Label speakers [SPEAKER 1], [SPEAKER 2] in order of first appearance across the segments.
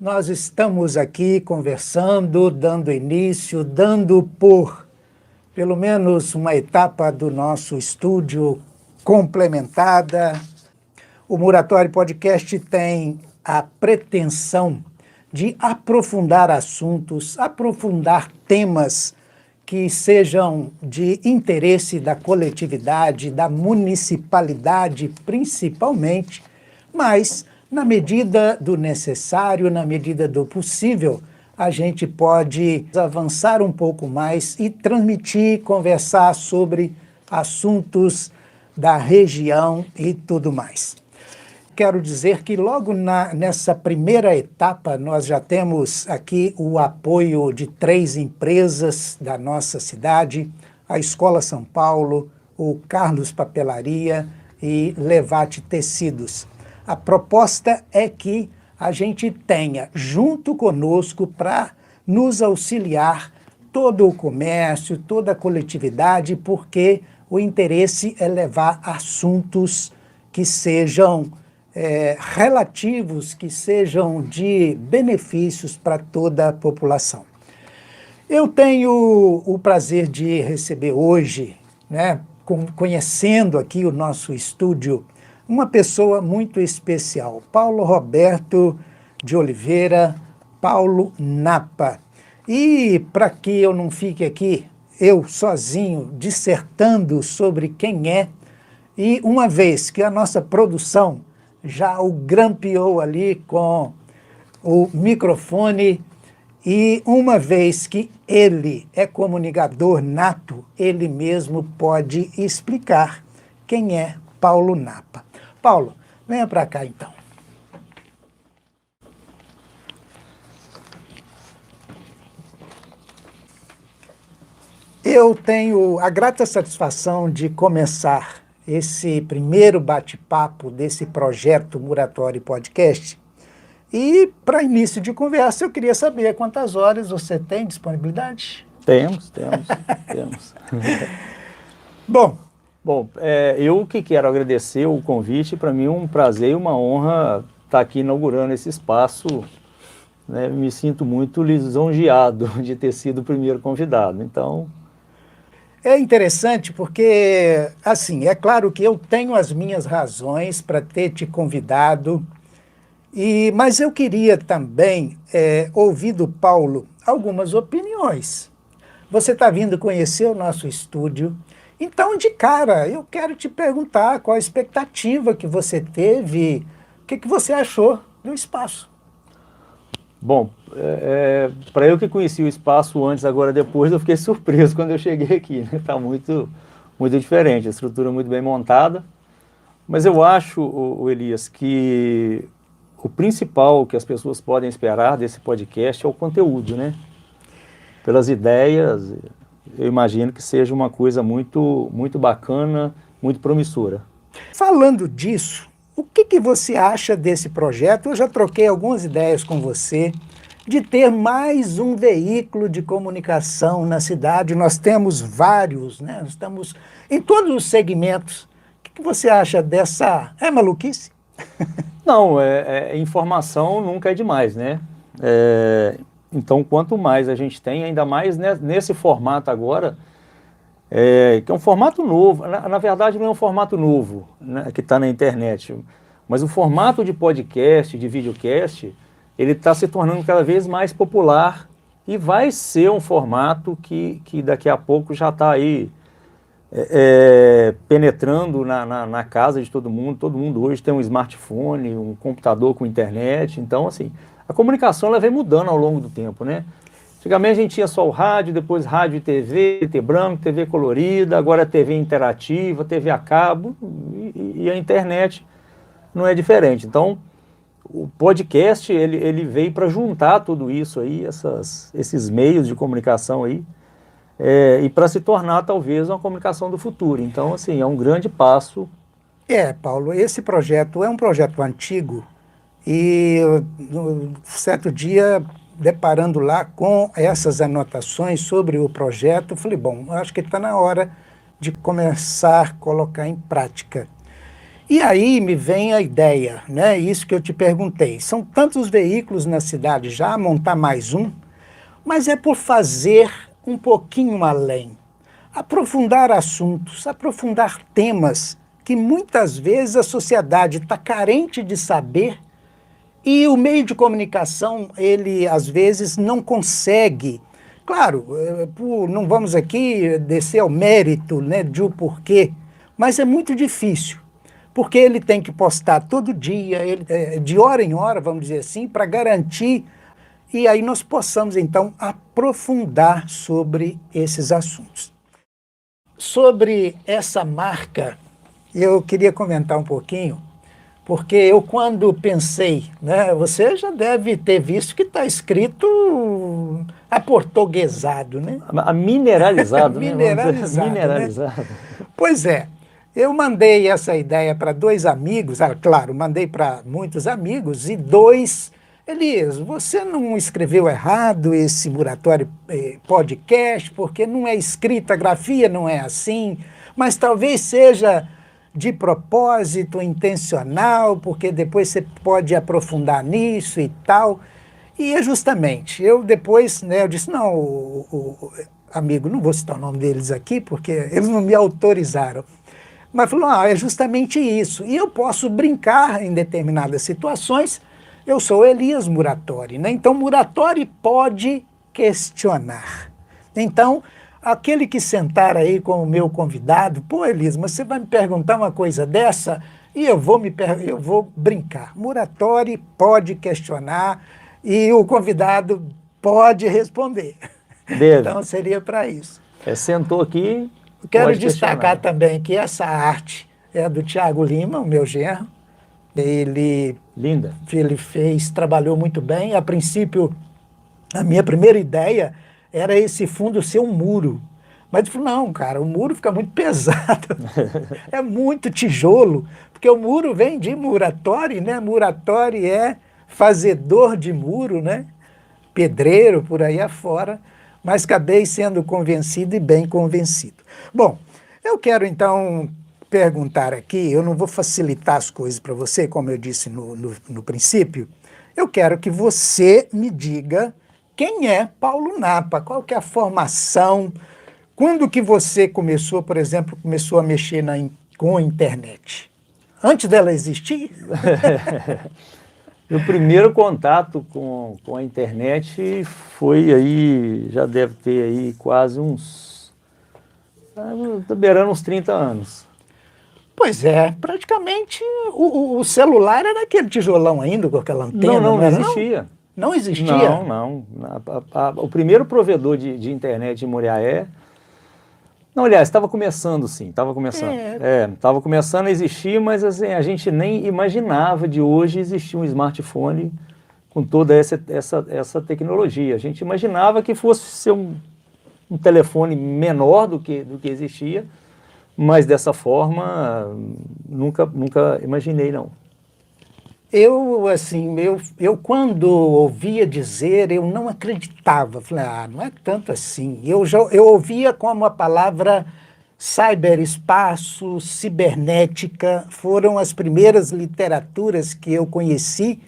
[SPEAKER 1] nós estamos aqui conversando, dando início, dando por pelo menos uma etapa do nosso estúdio complementada. O Muratório Podcast tem a pretensão de aprofundar assuntos, aprofundar temas que sejam de interesse da coletividade, da municipalidade principalmente, mas na medida do necessário, na medida do possível, a gente pode avançar um pouco mais e transmitir, conversar sobre assuntos da região e tudo mais. Quero dizer que logo nessa primeira etapa nós já temos aqui o apoio de 3 empresas da nossa cidade, a Escola São Paulo, o Carlos Papelaria e Levate Tecidos. A proposta é que a gente tenha junto conosco para nos auxiliar todo o comércio, toda a coletividade, porque o interesse é levar assuntos que sejam relativos, que sejam de benefícios para toda a população. Eu tenho o prazer de receber hoje, conhecendo aqui o nosso estúdio, uma pessoa muito especial, Paulo Roberto de Oliveira, Paulo Napa. E para que eu não fique aqui, eu sozinho, dissertando sobre quem é, e uma vez que a nossa produção já o grampeou ali com o microfone, e uma vez que ele é comunicador nato, ele mesmo pode explicar quem é Paulo Napa. Paulo, venha para cá então. Eu tenho a grata satisfação de começar esse primeiro bate-papo desse projeto Muratório Podcast. E, para início de conversa, eu queria saber quantas horas você tem disponibilidade?
[SPEAKER 2] Temos.
[SPEAKER 1] Bom,
[SPEAKER 2] eu que quero agradecer o convite. Para mim é um prazer e uma honra estar aqui inaugurando esse espaço. Me sinto muito lisonjeado de ter sido o primeiro convidado. Então,
[SPEAKER 1] é interessante porque, assim, é claro que eu tenho as minhas razões para ter te convidado, mas eu queria também ouvir do Paulo algumas opiniões. Você está vindo conhecer o nosso estúdio, então, de cara, eu quero te perguntar qual a expectativa que você teve, o que você achou do espaço.
[SPEAKER 2] Bom, para eu que conheci o espaço antes, agora depois, eu fiquei surpreso quando eu cheguei aqui. Está muito diferente, a estrutura muito bem montada. Mas eu acho, Elias, que o principal que as pessoas podem esperar desse podcast é o conteúdo, né? Pelas ideias, eu imagino que seja uma coisa muito bacana, muito promissora.
[SPEAKER 1] Falando disso, o que você acha desse projeto? Eu já troquei algumas ideias com você de ter mais um veículo de comunicação na cidade. Nós temos vários, Nós estamos em todos os segmentos. O que você acha dessa... É maluquice?
[SPEAKER 2] Não, informação nunca é demais, né? Então, quanto mais a gente tem, ainda mais nesse formato agora, que é um formato novo. Na verdade, não é um formato novo, né, que está na internet, mas o formato de podcast, de videocast, ele está se tornando cada vez mais popular e vai ser um formato que daqui a pouco já está aí penetrando na casa de todo mundo hoje tem um smartphone, um computador com internet. Então, assim, a comunicação ela vem mudando ao longo do tempo, né? Antigamente a gente tinha só o rádio, depois rádio e TV, TV branco, TV colorida, agora TV interativa, TV a cabo, e a internet não é diferente. Então, o podcast ele veio para juntar tudo isso aí, esses meios de comunicação aí, e para se tornar talvez uma comunicação do futuro. Então, assim, é um grande passo.
[SPEAKER 1] Paulo, esse projeto é um projeto antigo e certo dia, deparando lá com essas anotações sobre o projeto, falei, bom, acho que está na hora de começar a colocar em prática. E aí me vem a ideia, né? Isso que eu te perguntei. São tantos veículos na cidade já, montar mais um, mas é por fazer um pouquinho além. Aprofundar assuntos, aprofundar temas que muitas vezes a sociedade está carente de saber e o meio de comunicação, ele às vezes não consegue. Claro, não vamos aqui descer ao mérito, né, de o porquê, mas é muito difícil, porque ele tem que postar todo dia, de hora em hora, vamos dizer assim, para garantir, e aí nós possamos então aprofundar sobre esses assuntos. Sobre essa marca, eu queria comentar um pouquinho, porque eu quando pensei, né, você já deve ter visto que está escrito aportuguesado, né?
[SPEAKER 2] Mineralizado, né?
[SPEAKER 1] Mineralizado,
[SPEAKER 2] Mineralizado.
[SPEAKER 1] né? Pois é, eu mandei essa ideia para 2 amigos, claro, mandei para muitos amigos, e 2, Elias, você não escreveu errado esse Muratório podcast, porque não é escrita, a grafia não é assim, mas talvez seja de propósito, intencional, porque depois você pode aprofundar nisso e tal. E é justamente, eu depois, né, eu disse, não, amigo, não vou citar o nome deles aqui, porque eles não me autorizaram. Mas falou, é justamente isso. E eu posso brincar em determinadas situações, eu sou Elias Muratori, né? Então, Muratori pode questionar. Então, aquele que sentar aí com o meu convidado, pô, Elias, mas você vai me perguntar uma coisa dessa e eu vou brincar. Muratori pode questionar e o convidado pode responder.
[SPEAKER 2] Deve.
[SPEAKER 1] Então, seria para isso.
[SPEAKER 2] Sentou aqui.
[SPEAKER 1] Quero destacar também que essa arte é do Tiago Lima, o meu genro.
[SPEAKER 2] Linda.
[SPEAKER 1] Ele trabalhou muito bem. A princípio, a minha primeira ideia era esse fundo ser um muro. Mas ele falou, não, cara, o muro fica muito pesado. É muito tijolo, porque o muro vem de muratori, né? Muratori é fazedor de muro, né? Pedreiro, por aí afora. Mas acabei sendo convencido e bem convencido. Bom, eu quero então perguntar aqui, eu não vou facilitar as coisas para você, como eu disse no princípio, eu quero que você me diga quem é Paulo Napa, qual que é a formação, quando que você começou, por exemplo, começou a mexer com a internet? Antes dela existir?
[SPEAKER 2] O primeiro contato com a internet foi aí, já deve ter aí quase tô beirando uns 30 anos.
[SPEAKER 1] Pois é, praticamente o celular era aquele tijolão ainda, com aquela antena.
[SPEAKER 2] Não existia.
[SPEAKER 1] Não existia?
[SPEAKER 2] Não. O primeiro provedor de internet em Muriaé, não, aliás, estava começando sim, estava começando. Estava começando a existir, mas assim, a gente nem imaginava de hoje existir um smartphone com toda essa tecnologia. A gente imaginava que fosse ser um telefone menor do que existia, mas dessa forma nunca imaginei, não.
[SPEAKER 1] Eu quando ouvia dizer, eu não acreditava. Falei, não é tanto assim. Eu ouvia como a palavra cyberespaço, cibernética, foram as primeiras literaturas que eu conheci,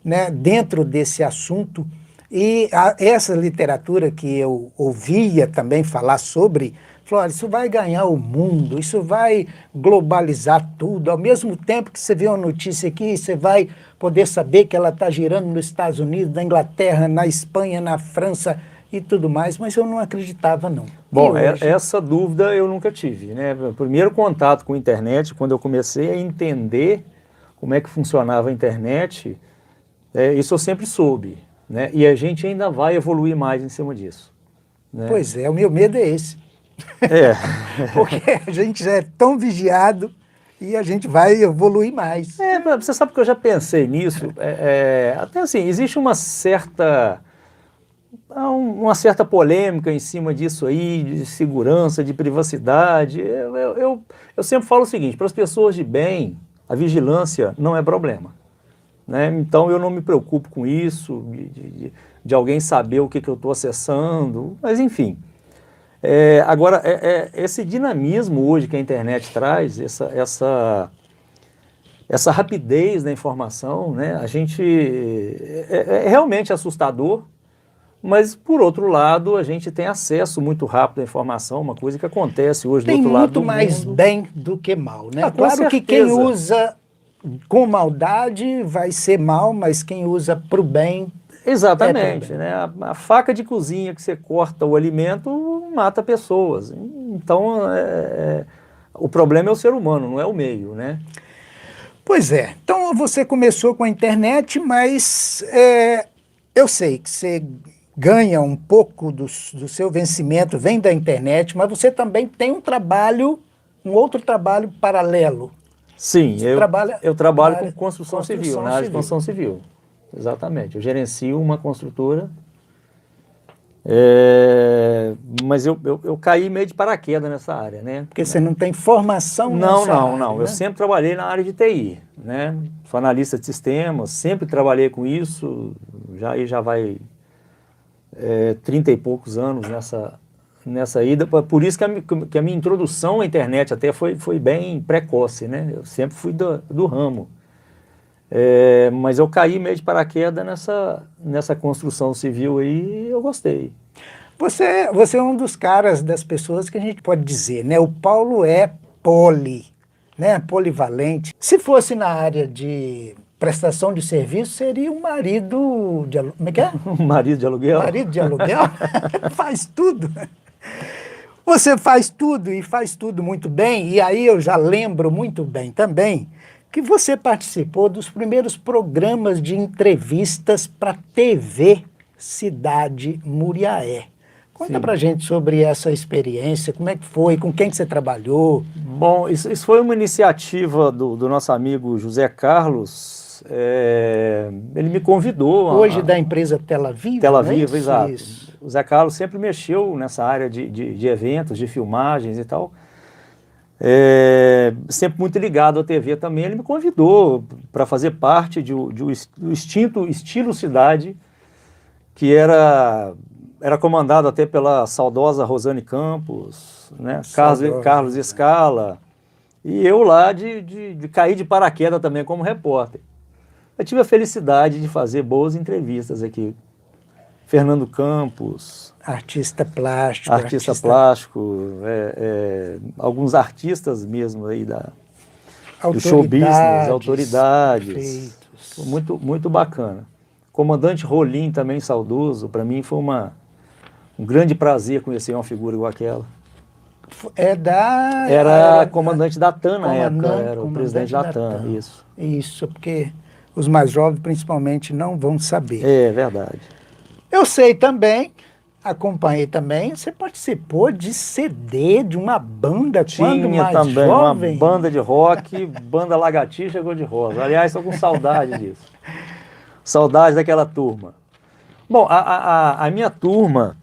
[SPEAKER 1] né, dentro desse assunto. E essa literatura que eu ouvia também falar sobre, falou, olha, isso vai ganhar o mundo, isso vai globalizar tudo. Ao mesmo tempo que você vê uma notícia aqui, você vai poder saber que ela está girando nos Estados Unidos, na Inglaterra, na Espanha, na França e tudo mais, mas eu não acreditava, não.
[SPEAKER 2] Bom, essa dúvida eu nunca tive, né? O primeiro contato com a internet, quando eu comecei a entender como é que funcionava a internet, isso eu sempre soube, né? E a gente ainda vai evoluir mais em cima disso, né?
[SPEAKER 1] Pois é, o meu medo é esse. Porque a gente já é tão vigiado e a gente vai evoluir mais.
[SPEAKER 2] Você sabe que eu já pensei nisso. Até assim, existe uma certa polêmica em cima disso aí, de segurança, de privacidade. Eu sempre falo o seguinte, para as pessoas de bem, a vigilância não é problema, né? Então eu não me preocupo com isso, de alguém saber o que eu estou acessando, mas enfim. Agora, esse dinamismo hoje que a internet traz, essa rapidez da informação, né? A gente é realmente assustador, mas por outro lado a gente tem acesso muito rápido à informação, uma coisa que acontece hoje do
[SPEAKER 1] Tem
[SPEAKER 2] outro lado
[SPEAKER 1] muito
[SPEAKER 2] do
[SPEAKER 1] mais
[SPEAKER 2] mundo.
[SPEAKER 1] bem do que mal, né?
[SPEAKER 2] Ah, com
[SPEAKER 1] Claro que quem
[SPEAKER 2] certeza.
[SPEAKER 1] usa com maldade vai ser mal, mas quem usa para o bem
[SPEAKER 2] Exatamente,
[SPEAKER 1] bem.
[SPEAKER 2] né? A faca de cozinha que você corta o alimento mata pessoas. Então, o problema é o ser humano, não é o meio, né?
[SPEAKER 1] Pois é. Então você começou com a internet, mas eu sei que você ganha um pouco do seu vencimento, vem da internet, mas você também tem um outro trabalho paralelo.
[SPEAKER 2] Sim,
[SPEAKER 1] Você trabalha
[SPEAKER 2] eu
[SPEAKER 1] na
[SPEAKER 2] trabalho com
[SPEAKER 1] área
[SPEAKER 2] construção civil, na área de construção civil. Exatamente. Eu gerencio uma construtora. Mas eu caí meio de paraquedas nessa área, né?
[SPEAKER 1] Porque você não tem formação
[SPEAKER 2] Não,
[SPEAKER 1] nessa
[SPEAKER 2] não,
[SPEAKER 1] área,
[SPEAKER 2] não. Eu
[SPEAKER 1] né?
[SPEAKER 2] sempre trabalhei na área de TI, né? Sou analista de sistemas, sempre trabalhei com isso. Já vai 30 e poucos anos nessa ida. Por isso que a minha introdução à internet até foi bem precoce, né? Eu sempre fui do ramo. Mas eu caí meio de paraquedas nessa construção civil aí e eu gostei.
[SPEAKER 1] Você é um dos caras, das pessoas que a gente pode dizer, né? O Paulo é né? Polivalente. Se fosse na área de prestação de serviço, seria um marido de aluguel. Como é que é?
[SPEAKER 2] Um marido de aluguel?
[SPEAKER 1] Marido de aluguel? Faz tudo. Você faz tudo e faz tudo muito bem. E aí eu já lembro muito bem também que você participou dos primeiros programas de entrevistas para TV Cidade Muriaé. Conta
[SPEAKER 2] Sim.
[SPEAKER 1] pra gente sobre essa experiência, como é que foi, com quem que você trabalhou.
[SPEAKER 2] Bom, isso foi uma iniciativa do nosso amigo José Carlos. Ele me convidou.
[SPEAKER 1] Hoje da empresa Tela Viva,
[SPEAKER 2] Tela
[SPEAKER 1] não é
[SPEAKER 2] Viva,
[SPEAKER 1] isso?
[SPEAKER 2] exato.
[SPEAKER 1] Isso.
[SPEAKER 2] O Zé Carlos sempre mexeu nessa área de eventos, de filmagens e tal. Sempre muito ligado à TV também. Ele me convidou para fazer parte do extinto Estilo Cidade, que era comandado até pela saudosa Rosane Campos, né? Carlos Scala, e eu lá de cair de paraquedas também como repórter. Eu tive a felicidade de fazer boas entrevistas aqui. Fernando Campos,
[SPEAKER 1] Artista plástico.
[SPEAKER 2] alguns artistas mesmo aí do show business, autoridades. Muito, muito bacana. Comandante Rolim, também saudoso, para mim foi um grande prazer conhecer uma figura igual aquela. Era comandante da TAM na época, era o presidente da TAM, isso.
[SPEAKER 1] Isso, porque os mais jovens principalmente não vão saber.
[SPEAKER 2] É verdade.
[SPEAKER 1] Eu sei também, acompanhei também, você participou de CD de uma banda quando mais
[SPEAKER 2] também
[SPEAKER 1] jovem.
[SPEAKER 2] Uma banda de rock, banda Lagartixa Cor-de-Rosa. Aliás, estou com saudade disso. Saudade daquela turma. Bom, a minha turma,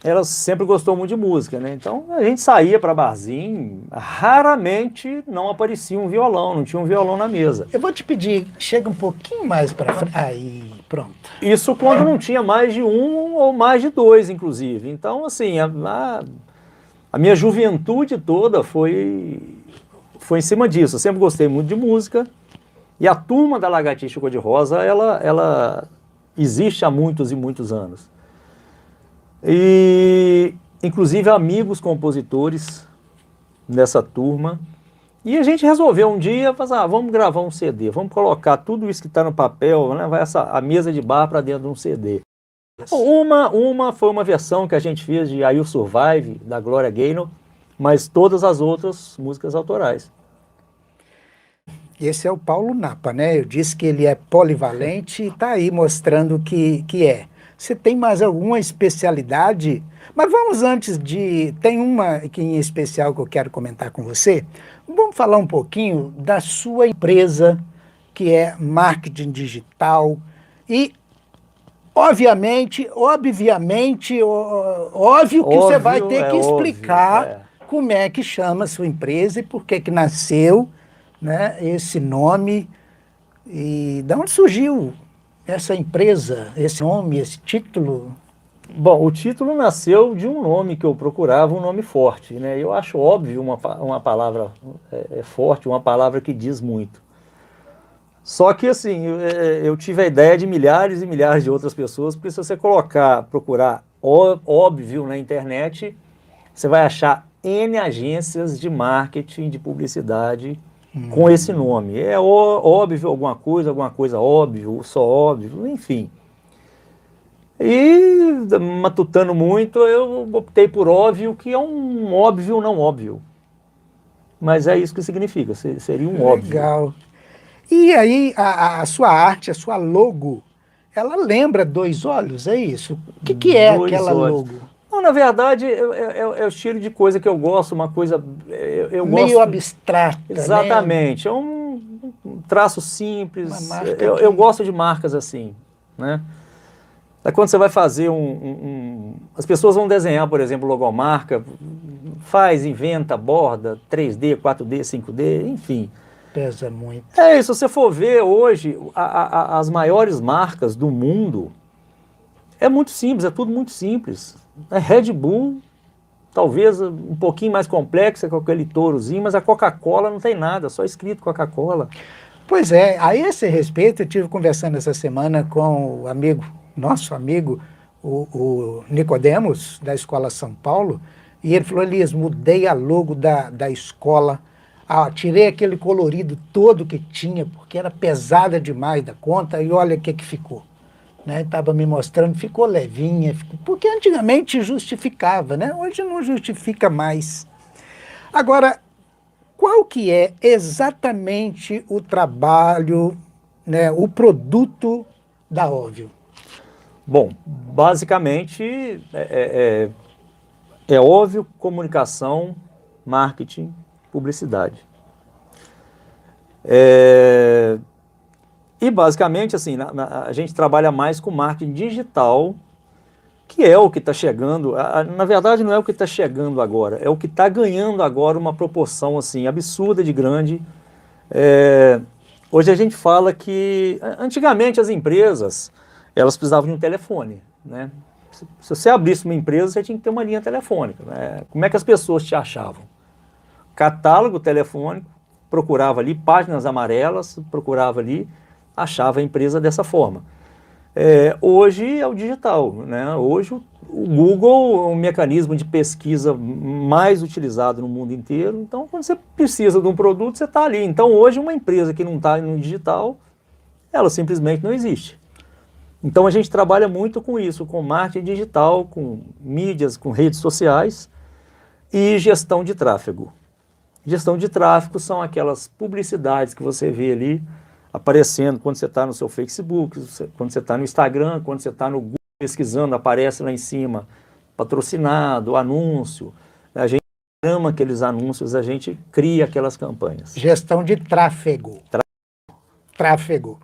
[SPEAKER 2] ela sempre gostou muito de música, né? Então a gente saía para barzinho, raramente não aparecia um violão, não tinha um violão na mesa.
[SPEAKER 1] Eu vou te pedir, chega um pouquinho mais para frente. Aí, pronto.
[SPEAKER 2] Isso quando não tinha mais de um ou mais de dois, inclusive. Então, assim, a minha juventude toda foi em cima disso. Eu sempre gostei muito de música. E a turma da Lagartixa Cor-de-Rosa, ela existe há muitos e muitos anos. E, inclusive, amigos compositores dessa turma. E a gente resolveu um dia, vamos gravar um CD, vamos colocar tudo isso que está no papel, né, a mesa de bar para dentro de um CD. Uma foi uma versão que a gente fez de I Will Survive, da Gloria Gaynor, mas todas as outras músicas autorais.
[SPEAKER 1] Esse é o Paulo Napa, né? Eu disse que ele é polivalente e está aí mostrando que é. Você tem mais alguma especialidade? Mas vamos antes de... Tem uma que em especial que eu quero comentar com você. Vamos falar um pouquinho da sua empresa, que é marketing digital. E, obviamente, óbvio que você vai ter que explicar como é que chama a sua empresa e por que nasceu, né, esse nome. E de onde surgiu essa empresa, esse nome, esse título?
[SPEAKER 2] Bom, o título nasceu de um nome que eu procurava, um nome forte, né? Eu acho óbvio uma palavra forte, uma palavra que diz muito. Só que assim, eu tive a ideia de milhares e milhares de outras pessoas, porque se você procurar óbvio na internet, você vai achar N agências de marketing, de publicidade com esse nome. É óbvio alguma coisa óbvio, só óbvio, enfim. E matutando muito, eu optei por óbvio, que é um óbvio não óbvio. Mas é isso que significa, seria um óbvio.
[SPEAKER 1] Legal. E aí, a sua arte, a sua logo, ela lembra dois olhos, é isso? O que é
[SPEAKER 2] Dois
[SPEAKER 1] aquela
[SPEAKER 2] olhos.
[SPEAKER 1] logo?
[SPEAKER 2] Não, na verdade, é o estilo de coisa que eu gosto, uma coisa... Eu
[SPEAKER 1] Meio
[SPEAKER 2] gosto,
[SPEAKER 1] abstrata, né?
[SPEAKER 2] exatamente, é um traço
[SPEAKER 1] Uma
[SPEAKER 2] simples.
[SPEAKER 1] marca
[SPEAKER 2] Eu gosto de marcas assim, né? É quando você vai fazer as pessoas vão desenhar, por exemplo, logomarca, inventa, borda, 3D, 4D, 5D, enfim.
[SPEAKER 1] pesa muito.
[SPEAKER 2] É isso, se você for ver hoje, as maiores marcas do mundo, é muito simples, é tudo muito simples. É Red Bull, talvez um pouquinho mais complexa com aquele tourozinho, mas a Coca-Cola não tem nada, só escrito Coca-Cola.
[SPEAKER 1] Pois é, a esse respeito, eu estive conversando essa semana com o amigo, nosso amigo, o Nicodemos, da Escola São Paulo, e ele falou: Elias, mudei a logo da escola, tirei aquele colorido todo que tinha, porque era pesada demais da conta, e olha o que ficou. Estava me mostrando, ficou levinha, porque antigamente justificava, né? Hoje não justifica mais. Agora, qual que é exatamente o trabalho, né, o produto da Óbvio?
[SPEAKER 2] Bom, basicamente é óbvio comunicação, marketing, publicidade. E basicamente assim, a gente trabalha mais com marketing digital, que é o que está chegando, na verdade não é o que está chegando agora, é o que está ganhando agora uma proporção assim absurda de grande. Hoje a gente fala que, antigamente as empresas, elas precisavam de um telefone, né? Se você abrisse uma empresa, você tinha que ter uma linha telefônica, né? Como é que as pessoas te achavam? Catálogo telefônico, procurava ali, páginas amarelas, procurava ali, achava a empresa dessa forma. Hoje é o digital, né? Hoje o Google é um mecanismo de pesquisa mais utilizado no mundo inteiro. Então, quando você precisa de um produto, você está ali. Então, hoje uma empresa que não está no digital, ela simplesmente não existe. Então, a gente trabalha muito com isso, com marketing digital, com mídias, com redes sociais e gestão de tráfego. Gestão de tráfego são aquelas publicidades que você vê ali aparecendo quando você está no seu Facebook, quando você está no Instagram, quando você está no Google pesquisando, aparece lá em cima, patrocinado, anúncio. A gente chama aqueles anúncios, a gente cria aquelas campanhas.
[SPEAKER 1] Gestão de tráfego. Tráfego.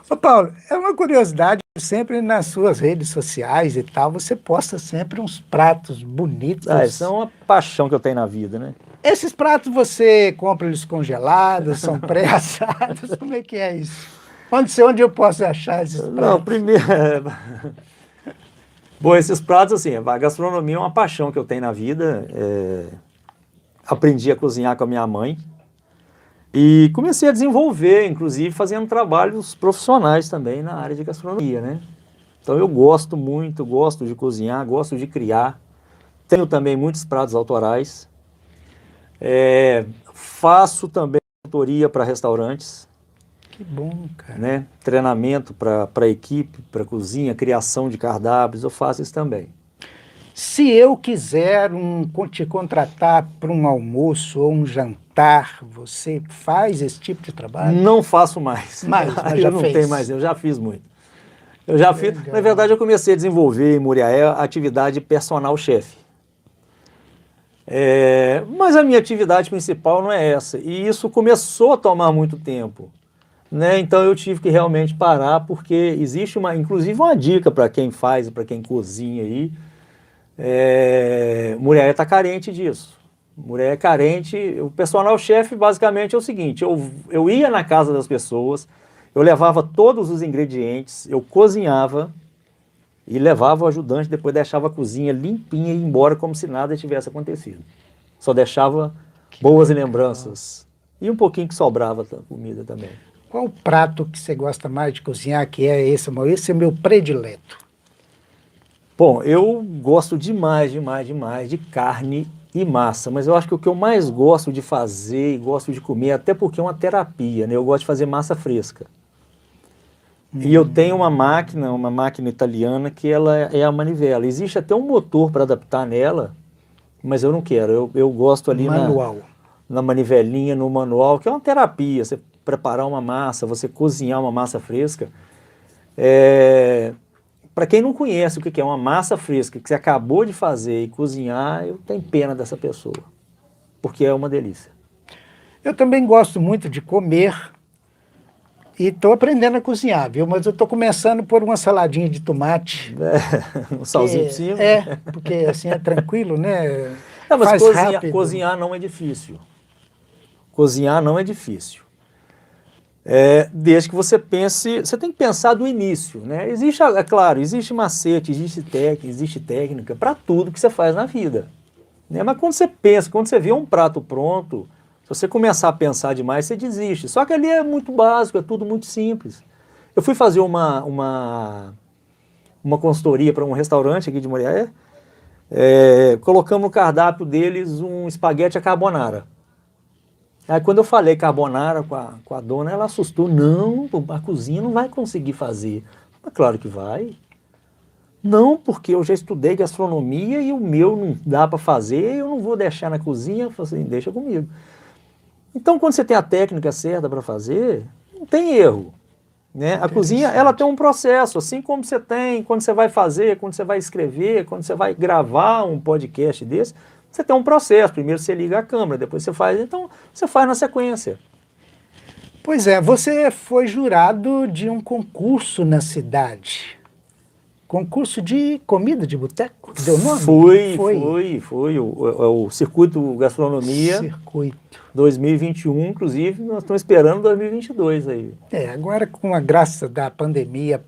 [SPEAKER 1] Ô Paulo, é uma curiosidade, sempre nas suas redes sociais e tal, você posta sempre uns pratos bonitos.
[SPEAKER 2] Isso é uma paixão que eu tenho na vida, né?
[SPEAKER 1] Esses pratos você compra eles congelados, são pré-assados, como é que é isso? Onde eu posso achar esses pratos?
[SPEAKER 2] Não, primeiro... Bom, esses pratos, assim, a gastronomia é uma paixão que eu tenho na vida. Aprendi a cozinhar com a minha mãe e comecei a desenvolver, inclusive fazendo trabalhos profissionais também na área de gastronomia, né? Então eu gosto muito, gosto de cozinhar, gosto de criar. Tenho também muitos pratos autorais. Faço também tutoria para restaurantes.
[SPEAKER 1] Que bom, cara.
[SPEAKER 2] Né? Treinamento para equipe, para cozinha, criação de cardápios, eu faço isso também.
[SPEAKER 1] Se eu quiser te contratar para um almoço ou um jantar, você faz esse tipo de trabalho?
[SPEAKER 2] Não faço mais.
[SPEAKER 1] Mas
[SPEAKER 2] eu
[SPEAKER 1] já
[SPEAKER 2] não
[SPEAKER 1] fez.
[SPEAKER 2] tenho mais, eu já fiz muito. Eu já fiz. Na verdade, eu comecei a desenvolver em Muriaé a atividade personal chefe. Mas a minha atividade principal não é essa. E isso começou a tomar muito tempo. Né? Então eu tive que realmente parar, porque existe inclusive uma dica para quem faz, para quem cozinha aí. Muriaé está carente disso. Muriaé é carente. O personal chefe basicamente é o seguinte: eu ia na casa das pessoas, eu levava todos os ingredientes, eu cozinhava e levava o ajudante, depois deixava a cozinha limpinha e ia embora como se nada tivesse acontecido. Só deixava boas lembranças. E um pouquinho que sobrava da comida também.
[SPEAKER 1] Qual o prato que você gosta mais de cozinhar, que é esse, Maurício? Esse é o meu predileto.
[SPEAKER 2] Bom, eu gosto demais de carne e massa, mas eu acho que o que eu mais gosto de fazer e gosto de comer, até porque é uma terapia, né? Eu gosto de fazer massa fresca. E eu tenho uma máquina italiana, que ela é a manivela. Existe até um motor para adaptar nela, mas eu não quero. Eu gosto ali
[SPEAKER 1] Manual.
[SPEAKER 2] na manivelinha, no manual, que é uma terapia. Você preparar uma massa, você cozinhar uma massa fresca. Para quem não conhece o que é uma massa fresca, que você acabou de fazer e cozinhar, eu tenho pena dessa pessoa, porque é uma delícia.
[SPEAKER 1] Eu também gosto muito de comer e estou aprendendo a cozinhar, viu? Mas eu estou começando por uma saladinha de tomate.
[SPEAKER 2] Um salzinho por cima.
[SPEAKER 1] Porque assim é tranquilo, né?
[SPEAKER 2] Não, mas
[SPEAKER 1] Faz rápido.
[SPEAKER 2] cozinhar não é difícil. Cozinhar não é difícil. Desde que você pense, você tem que pensar do início, né? Existe, é claro, existe macete, existe técnica para tudo que você faz na vida, né? Mas quando você pensa, quando você vê um prato pronto, se você começar a pensar demais, você desiste. Só que ali é muito básico, é tudo muito simples. Eu fui fazer uma consultoria para um restaurante aqui de Muriaé, colocamos no cardápio deles um espaguete à carbonara. Aí quando eu falei carbonara com a dona, ela assustou. Não, a cozinha não vai conseguir fazer. Mas claro que vai. Não, porque eu já estudei gastronomia e o meu não dá para fazer, eu não vou deixar na cozinha. Eu falei assim, deixa comigo. Então quando você tem a técnica certa para fazer, não tem erro, né? A cozinha, ela tem um processo, assim como você tem, quando você vai fazer, quando você vai escrever, quando você vai gravar um podcast desse, você tem um processo. Primeiro você liga a câmera, depois você faz. Então, você faz na sequência.
[SPEAKER 1] Pois é, você foi jurado de um concurso na cidade. Concurso de comida de boteco? Deu nome?
[SPEAKER 2] Foi. O Circuito Gastronomia.
[SPEAKER 1] Circuito.
[SPEAKER 2] 2021, inclusive, nós estamos esperando 2022 aí.
[SPEAKER 1] Agora com a graça da pandemia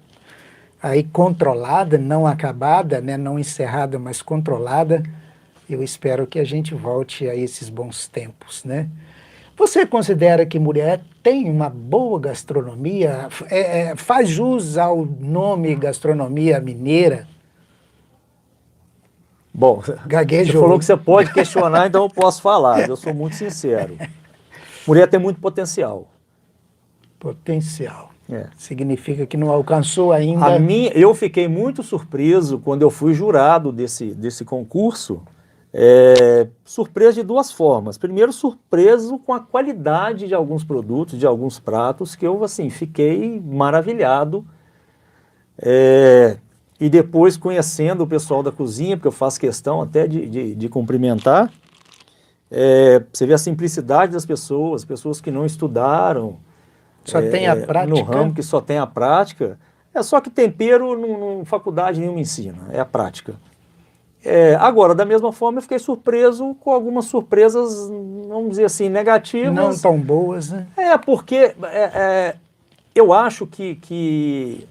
[SPEAKER 1] aí controlada, não acabada, né, não encerrada, mas controlada, eu espero que a gente volte a esses bons tempos, né? Você considera que Muriaé tem uma boa gastronomia? Faz jus ao nome gastronomia mineira?
[SPEAKER 2] Bom,
[SPEAKER 1] gaguejou.
[SPEAKER 2] Você falou que você pode questionar, então eu posso falar. Eu sou muito sincero. Muriaé tem muito potencial.
[SPEAKER 1] Potencial. Significa que não alcançou ainda...
[SPEAKER 2] Eu fiquei muito surpreso quando eu fui jurado desse concurso. Surpreso de duas formas. Primeiro, surpreso com a qualidade de alguns produtos, de alguns pratos, que eu assim, fiquei maravilhado. E depois conhecendo o pessoal da cozinha, porque eu faço questão até de cumprimentar, você vê a simplicidade das pessoas que não estudaram,
[SPEAKER 1] só tem a prática.
[SPEAKER 2] no ramo, que só tem a prática. Só que tempero, faculdade nenhuma ensina, é a prática. Agora, da mesma forma, eu fiquei surpreso com algumas surpresas, vamos dizer assim, negativas.
[SPEAKER 1] Não tão boas, né?
[SPEAKER 2] Porque eu acho que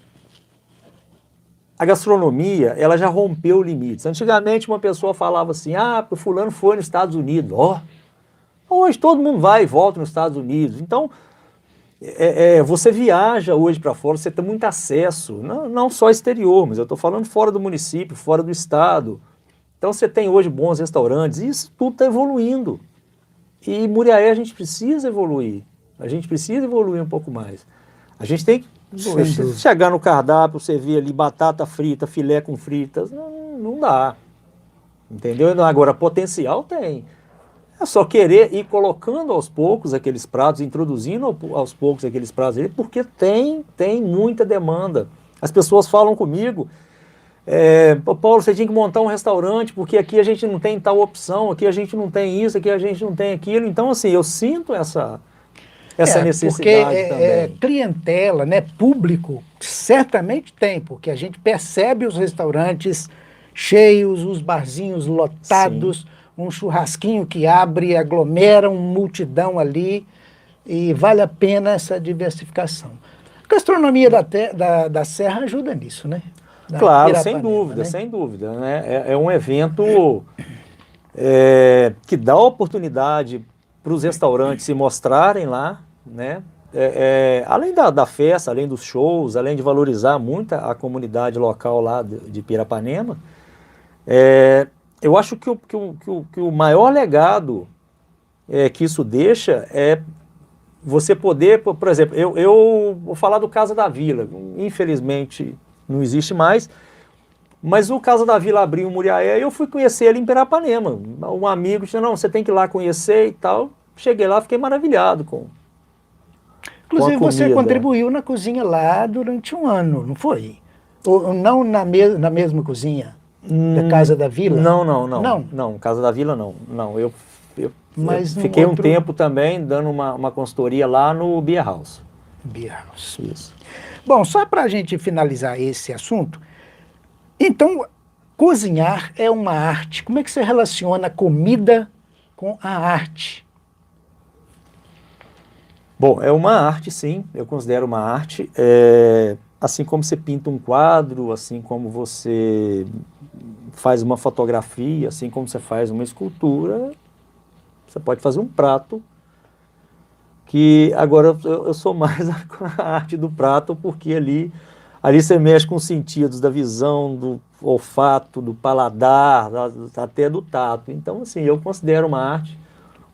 [SPEAKER 2] a gastronomia, ela já rompeu limites. Antigamente, uma pessoa falava assim, o fulano foi nos Estados Unidos. Hoje todo mundo vai e volta nos Estados Unidos. Então, você viaja hoje para fora, você tem muito acesso, não só exterior, mas eu estou falando fora do município, fora do estado. Então você tem hoje bons restaurantes, e isso tudo está evoluindo. E Muriaé a gente precisa evoluir. A gente precisa evoluir um pouco mais. A gente tem que chegar no cardápio, você vê ali batata frita, filé com fritas, não dá. Entendeu? Agora, potencial tem. É só querer ir colocando aos poucos aqueles pratos, introduzindo aos poucos aqueles pratos, porque tem muita demanda. As pessoas falam comigo, Paulo, você tinha que montar um restaurante, porque aqui a gente não tem tal opção, aqui a gente não tem isso, aqui a gente não tem aquilo. Então, assim, eu sinto essa necessidade também.
[SPEAKER 1] Clientela, né, público, certamente tem, porque a gente percebe os restaurantes cheios, os barzinhos lotados, sim, um churrasquinho que abre, aglomera uma multidão ali, e vale a pena essa diversificação. A gastronomia da Serra ajuda nisso, né?
[SPEAKER 2] Claro, sem dúvida, né? É um evento que dá oportunidade para os restaurantes se mostrarem lá, né? Além da festa, além dos shows, além de valorizar muito a comunidade local lá de Pirapanema, eu acho que o maior legado que isso deixa é você poder, por exemplo, eu vou falar do Casa da Vila, infelizmente não existe mais, mas o Casa da Vila abriu em Muriaé e eu fui conhecer ele em Pirapanema. Um amigo disse, não, você tem que ir lá conhecer e tal. Cheguei lá, fiquei maravilhado com
[SPEAKER 1] Inclusive,
[SPEAKER 2] a
[SPEAKER 1] você
[SPEAKER 2] comida.
[SPEAKER 1] contribuiu na cozinha lá durante um ano, não foi? Ou não na mesma cozinha da Casa da Vila?
[SPEAKER 2] Não, Casa da Vila não. Eu
[SPEAKER 1] Mas
[SPEAKER 2] fiquei
[SPEAKER 1] outro...
[SPEAKER 2] um tempo também dando uma consultoria lá no Beer House.
[SPEAKER 1] Beer House.
[SPEAKER 2] Isso.
[SPEAKER 1] Bom, só para a gente finalizar esse assunto, então, cozinhar é uma arte. Como é que você relaciona a comida com a arte?
[SPEAKER 2] Bom, é uma arte, sim, eu considero uma arte. Assim como você pinta um quadro, assim como você faz uma fotografia, assim como você faz uma escultura, você pode fazer um prato. Que agora eu sou mais a arte do prato, porque ali você mexe com os sentidos da visão, do olfato, do paladar, até do tato. Então, assim, eu considero uma arte.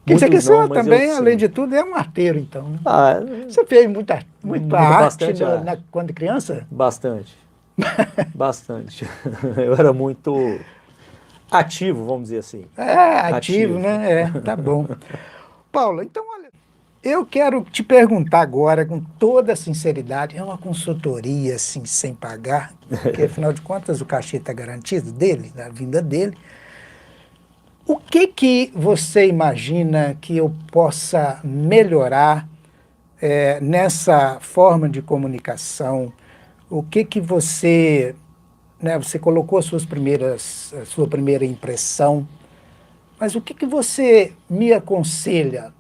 [SPEAKER 1] Que você
[SPEAKER 2] Muitos não, mas
[SPEAKER 1] também,
[SPEAKER 2] eu,
[SPEAKER 1] além
[SPEAKER 2] sim.
[SPEAKER 1] de tudo, é um arteiro, então. Né?
[SPEAKER 2] Ah,
[SPEAKER 1] Você fez muita arte,
[SPEAKER 2] bastante arte.
[SPEAKER 1] Quando criança?
[SPEAKER 2] Bastante. Bastante. Eu era muito ativo, vamos dizer assim.
[SPEAKER 1] Ativo, né? Tá bom. Paulo, então, olha, eu quero te perguntar agora, com toda a sinceridade, é uma consultoria, assim, sem pagar, porque, afinal de contas, o cachê está garantido dele, da vinda dele. O que você imagina que eu possa melhorar nessa forma de comunicação? O que você, né, você colocou a sua primeira impressão, mas o que você me aconselha?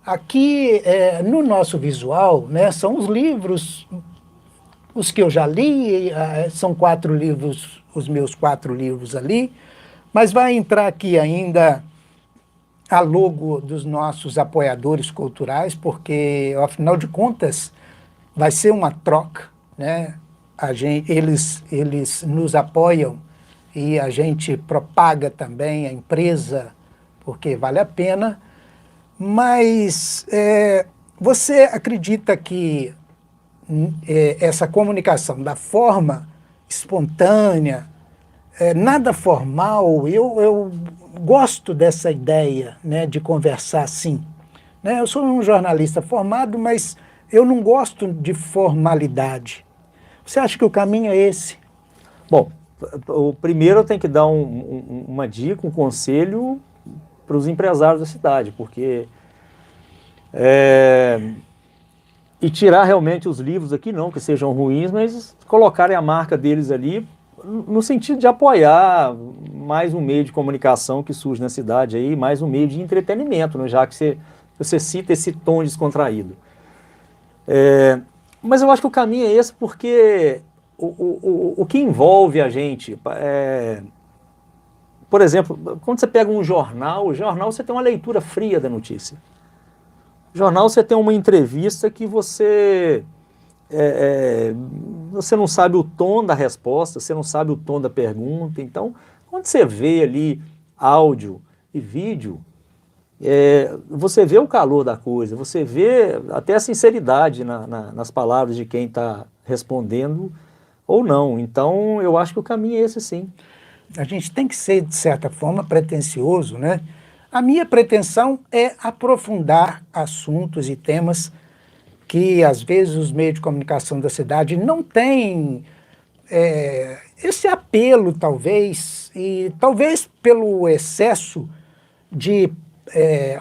[SPEAKER 1] Aqui, no nosso visual, né, são os livros, os que eu já li, são 4 livros, os meus 4 livros ali, mas vai entrar aqui ainda a logo dos nossos apoiadores culturais, porque, afinal de contas, vai ser uma troca, né? Eles nos apoiam e a gente propaga também a empresa, porque vale a pena. Mas você acredita que essa comunicação da forma espontânea, nada formal, eu gosto dessa ideia, né, de conversar assim. Né? Eu sou um jornalista formado, mas eu não gosto de formalidade. Você acha que o caminho é esse?
[SPEAKER 2] Bom, o primeiro eu tenho que dar uma dica, um conselho para os empresários da cidade, porque e tirar realmente os livros aqui, não que sejam ruins, mas colocarem a marca deles ali no sentido de apoiar mais um meio de comunicação que surge na cidade aí, mais um meio de entretenimento, né, já que você cita esse tom descontraído. Mas eu acho que o caminho é esse, porque o que envolve a gente, por exemplo, quando você pega um jornal, o jornal você tem uma leitura fria da notícia. O jornal você tem uma entrevista que você não sabe o tom da resposta, você não sabe o tom da pergunta. Então, quando você vê ali áudio e vídeo, você vê o calor da coisa, você vê até a sinceridade nas palavras de quem está respondendo ou não. Então, eu acho que o caminho é esse, sim.
[SPEAKER 1] A gente tem que ser, de certa forma, pretensioso, né? A minha pretensão é aprofundar assuntos e temas que, às vezes, os meios de comunicação da cidade não têm esse apelo, talvez, e talvez pelo excesso de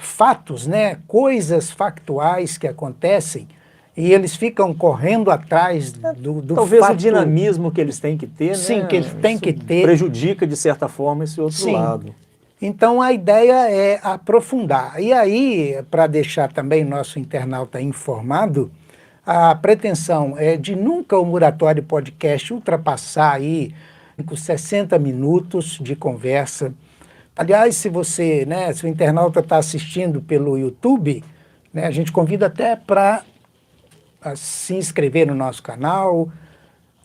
[SPEAKER 1] fatos, né? Coisas factuais que acontecem, e eles ficam correndo atrás do
[SPEAKER 2] talvez
[SPEAKER 1] fato...
[SPEAKER 2] o dinamismo que eles têm que ter,
[SPEAKER 1] sim,
[SPEAKER 2] né?
[SPEAKER 1] que eles têm que ter.
[SPEAKER 2] Prejudica, de certa forma, esse outro
[SPEAKER 1] Sim.
[SPEAKER 2] lado.
[SPEAKER 1] Então, a ideia é aprofundar. E aí, para deixar também nosso internauta informado, a pretensão é de nunca o Muratório Podcast ultrapassar aí 60 minutos de conversa, Aliás, se você, né, se o internauta está assistindo pelo YouTube, né, a gente convida até para se inscrever no nosso canal,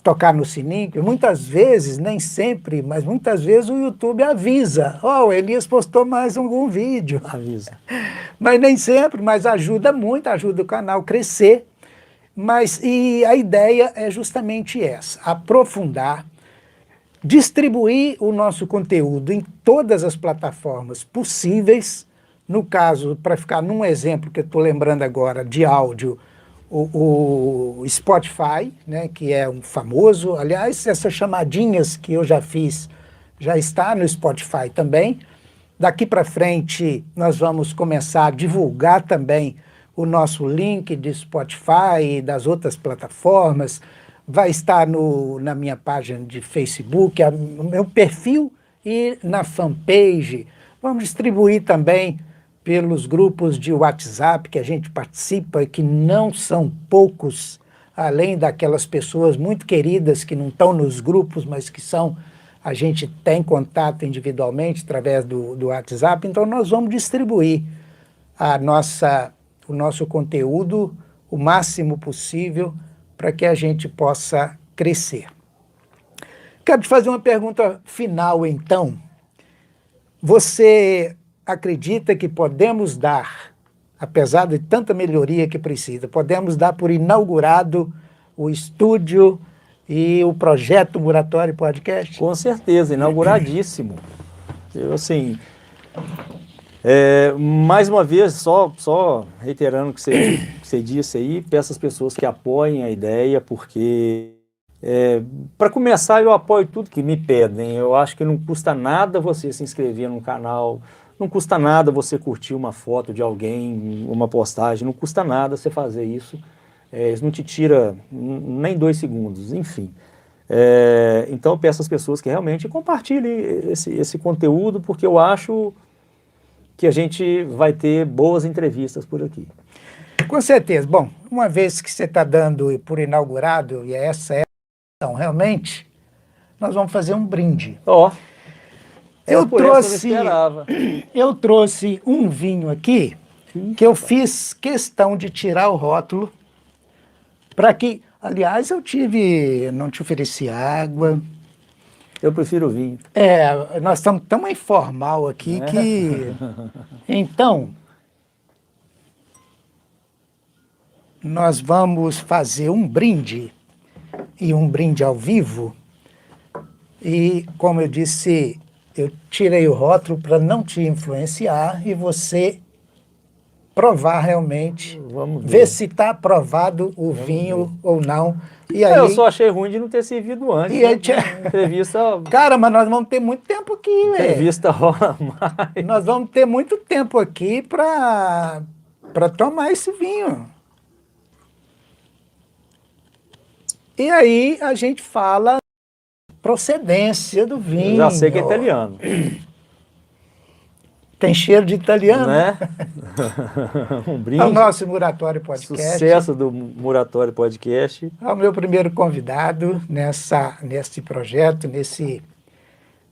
[SPEAKER 1] tocar no sininho, que muitas vezes, nem sempre, mas muitas vezes o YouTube avisa, o Elias postou mais algum vídeo.
[SPEAKER 2] Avisa.
[SPEAKER 1] Mas nem sempre, mas ajuda muito, ajuda o canal a crescer. E a ideia é justamente essa, aprofundar, distribuir o nosso conteúdo em todas as plataformas possíveis. No caso, para ficar num exemplo que eu estou lembrando agora de áudio, o Spotify, né, que é um famoso. Aliás, essas chamadinhas que eu já fiz já está no Spotify também. Daqui para frente, nós vamos começar a divulgar também o nosso link de Spotify e das outras plataformas. Vai estar na minha página de Facebook, no meu perfil e na fanpage. Vamos distribuir também pelos grupos de WhatsApp que a gente participa, que não são poucos, além daquelas pessoas muito queridas que não estão nos grupos, mas que a gente tem contato individualmente através do WhatsApp. Então nós vamos distribuir o nosso conteúdo o máximo possível para que a gente possa crescer. Quero te fazer uma pergunta final, então. Você acredita que podemos dar, apesar de tanta melhoria que precisa, podemos dar por inaugurado o estúdio e o projeto Muratório Podcast?
[SPEAKER 2] Com certeza, inauguradíssimo. Eu, assim, mais uma vez, só reiterando o que você disse aí, peço às pessoas que apoiem a ideia, porque, para começar, eu apoio tudo que me pedem. Eu acho que não custa nada você se inscrever no canal, não custa nada você curtir uma foto de alguém, uma postagem, não custa nada você fazer isso. Isso não te tira nem 2 segundos, enfim. Então eu peço às pessoas que realmente compartilhem esse conteúdo, porque eu acho que a gente vai ter boas entrevistas por aqui.
[SPEAKER 1] Com certeza. Bom, uma vez que você está dando por inaugurado, e essa é a questão, realmente, nós vamos fazer um brinde. Eu trouxe um vinho aqui, que eu fiz questão de tirar o rótulo, para que, aliás, não te ofereci água.
[SPEAKER 2] Eu prefiro vinho.
[SPEAKER 1] Nós estamos tão informal aqui que... Então, nós vamos fazer um brinde, e um brinde ao vivo, e, como eu disse, eu tirei o rótulo para não te influenciar e você provar realmente, ver se está aprovado o vinho ou não. E aí,
[SPEAKER 2] eu só achei ruim de não ter servido antes. Entrevista...
[SPEAKER 1] Cara, mas nós vamos ter muito tempo aqui, velho.
[SPEAKER 2] Entrevista rola mais.
[SPEAKER 1] Nós vamos ter muito tempo aqui para tomar esse vinho. E aí a gente fala procedência do vinho.
[SPEAKER 2] Eu já sei que é italiano.
[SPEAKER 1] Tem cheiro de italiano.
[SPEAKER 2] Né? Um brinde.
[SPEAKER 1] É o nosso Muratório Podcast.
[SPEAKER 2] Sucesso do Muratório Podcast.
[SPEAKER 1] É o meu primeiro convidado nesse projeto, nesse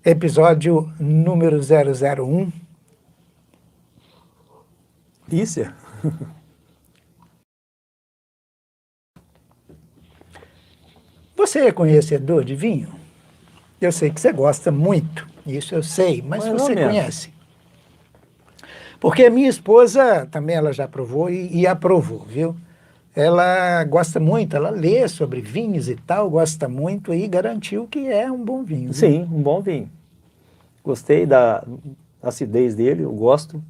[SPEAKER 1] episódio número 001.
[SPEAKER 2] Isso.
[SPEAKER 1] Você é conhecedor de vinho? Eu sei que você gosta muito, isso eu sei, mas você conhece? Porque a minha esposa também, ela já provou e aprovou, viu? Ela gosta muito, ela lê sobre vinhos e tal, gosta muito e garantiu que é um bom vinho.
[SPEAKER 2] Sim, um bom vinho. Gostei da acidez dele, eu gosto.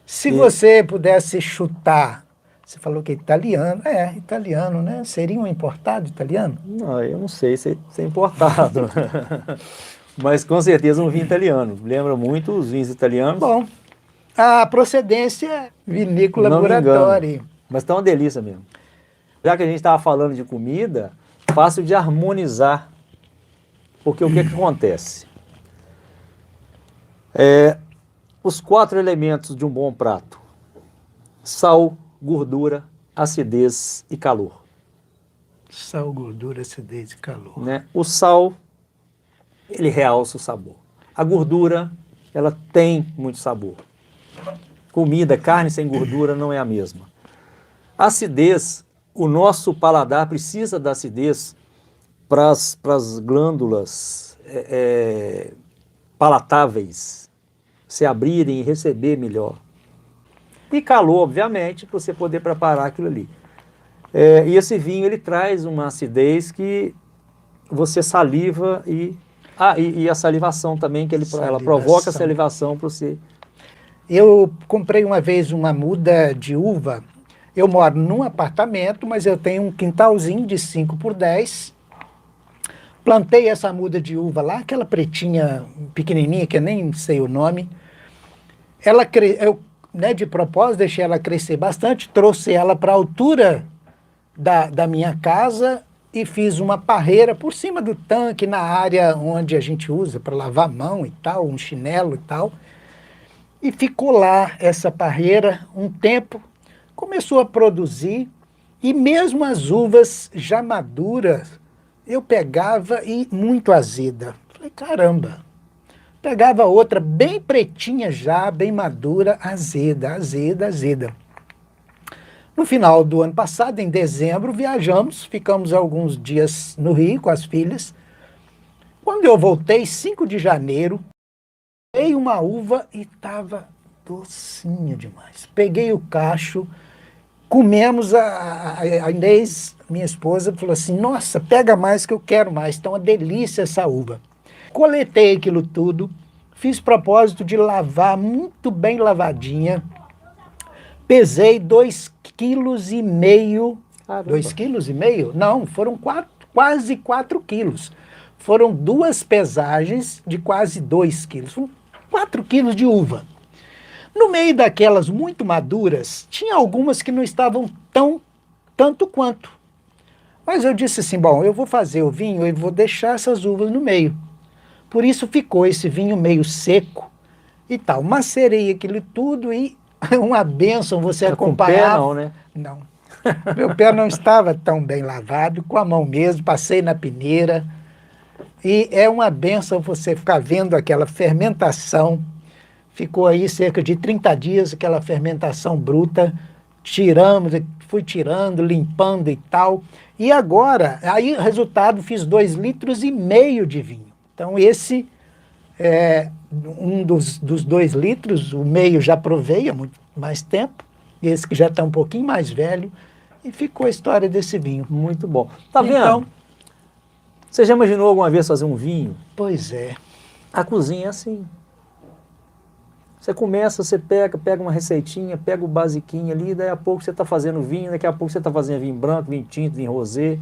[SPEAKER 1] Se você pudesse chutar, você falou que é italiano, italiano, né? Seria um importado italiano?
[SPEAKER 2] Não, eu não sei se é importado, mas com certeza um vinho italiano. Lembra muito os vinhos italianos.
[SPEAKER 1] Bom, a procedência vinícola Muratório.
[SPEAKER 2] Mas tá uma delícia mesmo. Já que a gente estava falando de comida, fácil de harmonizar. Porque o que acontece? Os 4 elementos de um bom prato: sal, gordura, acidez e calor.
[SPEAKER 1] Sal, gordura, acidez e calor.
[SPEAKER 2] Né? O sal, ele realça o sabor. A gordura, ela tem muito sabor. Comida, carne sem gordura não é a mesma. Acidez, o nosso paladar precisa da acidez para as glândulas palatáveis se abrirem e receber melhor. E calor, obviamente, para você poder preparar aquilo ali. E esse vinho, ele traz uma acidez que você saliva e a salivação também, que ela provoca a salivação para você.
[SPEAKER 1] Eu comprei uma vez uma muda de uva. Eu moro num apartamento, mas eu tenho um quintalzinho de 5x10. Plantei essa muda de uva lá, aquela pretinha pequenininha, que eu nem sei o nome. Eu, de propósito, deixei ela crescer bastante, trouxe ela para a altura da minha casa e fiz uma parreira por cima do tanque, na área onde a gente usa para lavar a mão e tal, um chinelo e tal. E ficou lá essa parreira um tempo, começou a produzir, e mesmo as uvas já maduras, eu pegava e muito azeda. Falei, caramba. Pegava outra bem pretinha já, bem madura, azeda, azeda, azeda. No final do ano passado, em dezembro, viajamos, ficamos alguns dias no Rio com as filhas. Quando eu voltei, 5 de janeiro, peguei uma uva e estava docinha demais. Peguei o cacho, comemos, a Inês, minha esposa, falou assim, nossa, pega mais que eu quero mais, está uma delícia essa uva. Coletei aquilo tudo, fiz propósito de lavar muito bem lavadinha, pesei 2,5 kg. 2,5 kg? Não, foram quase 4 quilos. Foram 2 pesagens de quase 2 quilos. Foram 4 quilos de uva. No meio daquelas muito maduras, tinha algumas que não estavam tanto quanto. Mas eu disse assim, bom, eu vou fazer o vinho e vou deixar essas uvas no meio. Por isso ficou esse vinho meio seco e tal. Macerei aquilo tudo e uma bênção você acompanhar.
[SPEAKER 2] Com pé não, né?
[SPEAKER 1] Não. Meu pé não estava tão bem lavado, com a mão mesmo, passei na peneira. E é uma bênção você ficar vendo aquela fermentação. Ficou aí cerca de 30 dias, aquela fermentação bruta. Tiramos, fui tirando, limpando e tal. E agora, aí resultado, fiz 2,5 litros de vinho. Então esse é um dos 2 litros, o meio já provei há muito mais tempo. Esse que já está um pouquinho mais velho. E ficou a história desse vinho.
[SPEAKER 2] Muito bom. Tá vendo?
[SPEAKER 1] Então,
[SPEAKER 2] você já imaginou alguma vez fazer um vinho?
[SPEAKER 1] Pois é.
[SPEAKER 2] A cozinha é assim. Você começa, você pega uma receitinha, pega o basiquinho ali, daí a pouco você está fazendo vinho, daqui a pouco você está fazendo vinho branco, vinho tinto, vinho rosé.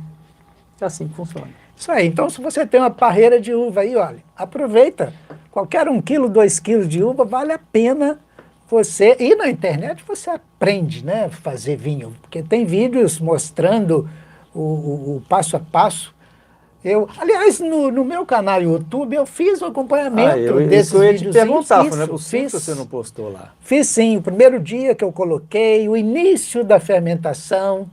[SPEAKER 2] É assim que funciona.
[SPEAKER 1] Isso aí. Então, se você tem uma parreira de uva aí, olha, aproveita. Qualquer 1 quilo, 2 quilos de uva, vale a pena você... E na internet você aprende, né, fazer vinho. Porque tem vídeos mostrando o passo a passo. Aliás, no meu canal YouTube, eu fiz o acompanhamento desses vídeos.
[SPEAKER 2] Eu ia te perguntar, não é possível que você não postou lá.
[SPEAKER 1] Fiz sim, o primeiro dia que eu coloquei, o início da fermentação,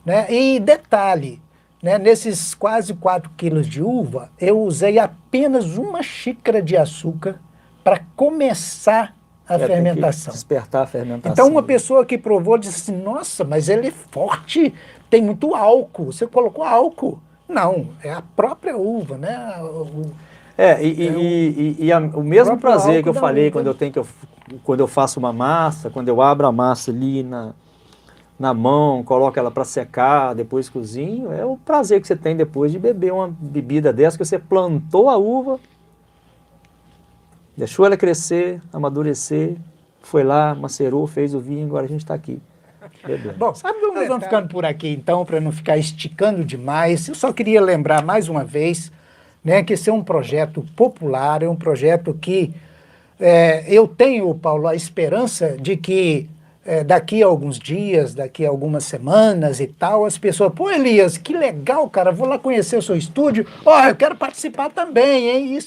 [SPEAKER 1] né? E detalhe, né, nesses quase 4 quilos de uva, eu usei apenas 1 xícara de açúcar para começar a fermentação.
[SPEAKER 2] Despertar a fermentação.
[SPEAKER 1] Então uma pessoa que provou disse assim, nossa, mas ele é forte, tem muito álcool, você colocou álcool. Não, é a própria uva, né?
[SPEAKER 2] O mesmo prazer que eu falei
[SPEAKER 1] uva.
[SPEAKER 2] quando eu faço uma massa, quando eu abro a massa ali na mão, coloco ela para secar, depois cozinho, é o prazer que você tem depois de beber uma bebida dessa, que você plantou a uva, deixou ela crescer, amadurecer, foi lá, macerou, fez o vinho, agora a gente está aqui.
[SPEAKER 1] Bom, nós vamos ficando por aqui então, para não ficar esticando demais. Eu só queria lembrar mais uma vez, né, que esse é um projeto popular, é um projeto que eu tenho, Paulo, a esperança de que daqui a alguns dias, daqui a algumas semanas e tal, as pessoas, pô, Elias, que legal, cara, vou lá conhecer o seu estúdio, eu quero participar também, hein?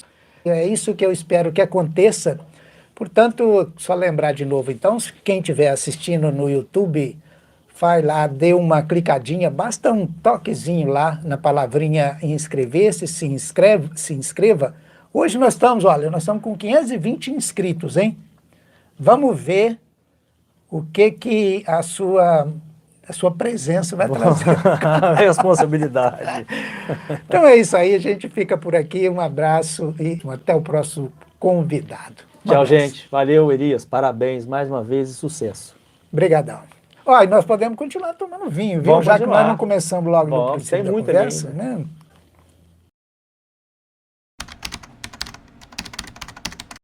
[SPEAKER 1] É isso que eu espero que aconteça. Portanto, só lembrar de novo, então, quem estiver assistindo no YouTube, vai lá, dê uma clicadinha, basta um toquezinho lá na palavrinha inscrever-se, se inscreva. Hoje nós estamos com 520 inscritos, hein? Vamos ver o que a sua presença vai trazer.
[SPEAKER 2] Responsabilidade.
[SPEAKER 1] Então é isso aí, a gente fica por aqui. Um abraço e até o próximo convidado.
[SPEAKER 2] Tchau, gente. Valeu, Elias. Parabéns mais uma vez e sucesso.
[SPEAKER 1] Obrigadão. Ó, e nós podemos continuar tomando vinho, viu?
[SPEAKER 2] Vamos
[SPEAKER 1] Já
[SPEAKER 2] continuar.
[SPEAKER 1] que nós não começamos logo no
[SPEAKER 2] Bom,
[SPEAKER 1] princípio
[SPEAKER 2] tem
[SPEAKER 1] da
[SPEAKER 2] muito
[SPEAKER 1] conversa,
[SPEAKER 2] ali.
[SPEAKER 1] né?